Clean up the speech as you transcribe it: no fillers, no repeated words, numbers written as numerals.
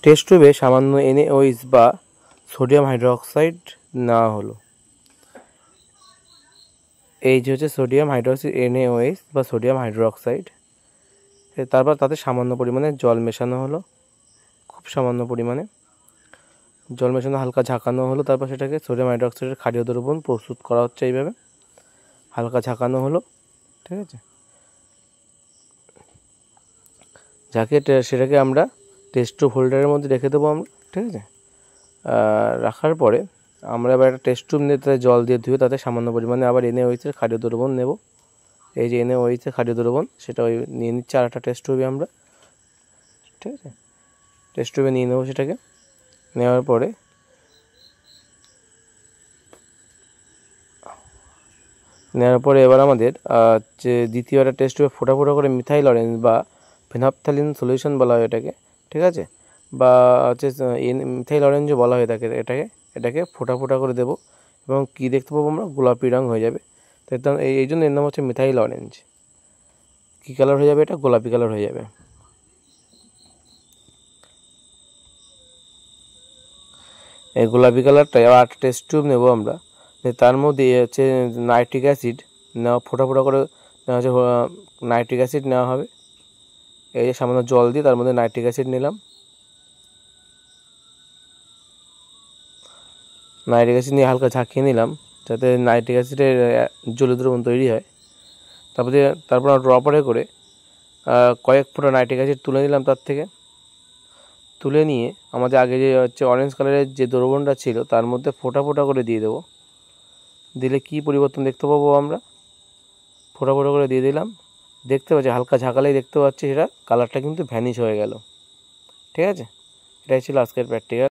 Test টিউবে সামান্য NaOH বা সোডিয়াম হাইড্রোক্সাইড নেওয়া হলো। এই যে হচ্ছে সোডিয়াম হাইড্রোক্সাইড NaOH বা সোডিয়াম হাইড্রোক্সাইড। তারপর তাতে সামান্য পরিমাণে জল মেশানো হলো, খুব সামান্য পরিমাণে জল মেশানো, হালকা ঝাঁকানো হলো। তারপর সেটাকে সোডিয়াম হাইড্রোক্সাইডের ক্ষারীয় দ্রবণ প্রস্তুত করা হচ্ছে এইভাবে, হালকা ঝাঁকানো হলো, ঠিক আছে। সেটাকে আমরা টেস্ট টিউব হোল্ডারের মধ্যে রেখে দেবো আমরা, ঠিক আছে। রাখার পরে আমরা এবার একটা টেস্ট টিউব নিয়ে তাতে জল দিয়ে ধুয়ে তাতে সামান্য পরিমাণে আবার NaOH-এর ক্ষারীয় দ্রবণ নেব। এই যে NaOH-এর ক্ষারীয় দ্রবণ সেটা ওই নিয়ে নিচ্ছে আর একটা টেস্ট টিউবে আমরা, ঠিক আছে। টেস্ট টিউবে নিয়ে নেবো সেটাকে। নেওয়ার পরে এবার আমাদের যে দ্বিতীয় একটা টেস্ট টিউবে ফোঁটা ফোঁটা করে মিথাইল অরেঞ্জ বা ফেনাপথ্যালিন সলিউশন বলা হয় এটাকে, ঠিক আছে, বা হচ্ছে মিথাইল অরেঞ্জও বলা হয়ে থাকে এটাকে ফোঁটা ফোঁটা করে দেবো এবং কী দেখতে পাবো আমরা, গোলাপি রঙ হয়ে যাবে। তাই এই জন্য এর নাম হচ্ছে মিথাইল অরেঞ্জ। কী কালার হয়ে যাবে? এটা গোলাপি কালার হয়ে যাবে। এই গোলাপি কালারটা আবার একটা টেস্ট টিউব নেবো আমরা, তার মধ্যে হচ্ছে নাইট্রিক অ্যাসিড নেওয়া, ফোঁটা ফোঁটা করে নেওয়া হচ্ছে নাইট্রিক অ্যাসিড নেওয়া হবে। এই যে সামান্য জল দিয়ে তার মধ্যে নাইট্রিক অ্যাসিড নিলাম, নাইট্রিক অ্যাসিড নিয়ে হালকা ঝাঁকিয়ে নিলাম যাতে নাইট্রিক অ্যাসিডের জলীয় দ্রবণ তৈরি হয়। তারপর ড্রপারে করে কয়েক ফোঁটা নাইট্রিক অ্যাসিড তুলে নিলাম। তার থেকে তুলে নিয়ে আমাদের আগে যে হচ্ছে অরেঞ্জ কালারের যে দ্রবণটা ছিল তার মধ্যে ফোঁটা ফোঁটা করে দিয়ে দেবো। দিলে কী পরিবর্তন দেখতে পাবো আমরা? ফোঁটা ফোঁটা করে দিয়ে দিলাম, দেখতে পাচ্ছি হালকা ঝাঁকালেই দেখতে পাচ্ছি সেটা কালারটা কিন্তু ভ্যানিশ হয়ে গেল, ঠিক আছে। এটাই ছিল আজকের প্র্যাকটিক্যাল।